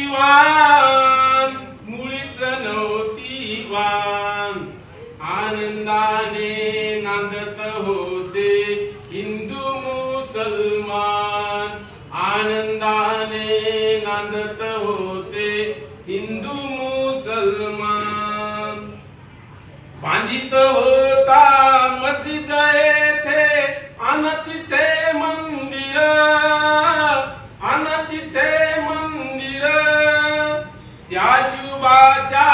वाण मुळीच नव्हती वाण आनंदाने नांदत होते हिंदू मुसलमान आनंदाने नांदत होते हिंदू मुसलमान बांधित होता मस्जिद येथे अन तिथे मंदिर त्या शिवबाच्या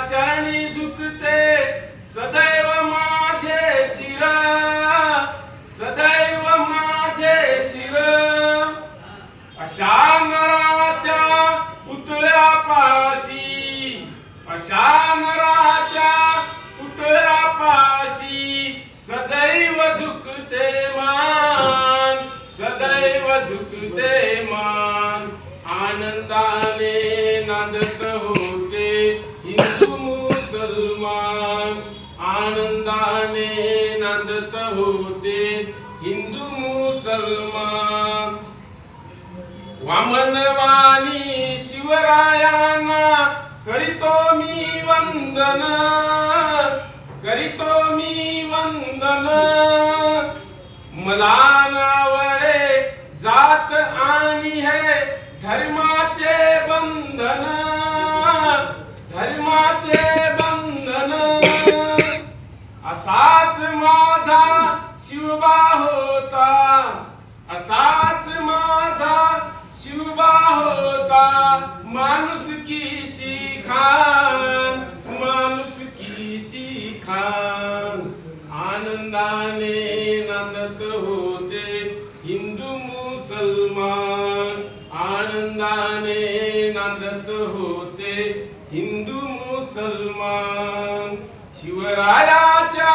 चरणी झुकते सदैव माझे शिर सदैव माझे शिर अशा नराच्या पुतळ्यापाशी अशा नराच्या पुतळ्यापाशी सदैव झुकते मान सदैव झुकते मान आनंदाने नांदत होते हिंदू मुसलमान आनंदाने नांदत होते हिंदू मुसलमान वामनवाणी शिवरायांना करीतो मी वंदन करीतो मी वंदन मला नावळे जात आणि हे धर्माचे बंधन धर्माचे बंधन असाच माझा शिवबा होता असाच माझा शिवबा होता माणुसकीची खान माणुसकीची खान आनंदाने नांदत होते हिंदू मुसलमान आनंदाने नांदत होते हिंदू मुसलमान शिवरायाच्या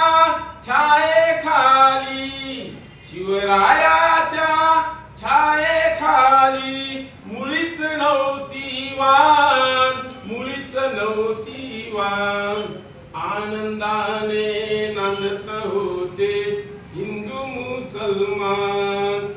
छायेखाली शिवरायाच्या छायेखाली मुळीच नव्हती वाण मुळीच नव्हती वाण आनंदाने नांदत होते हिंदू मुसलमान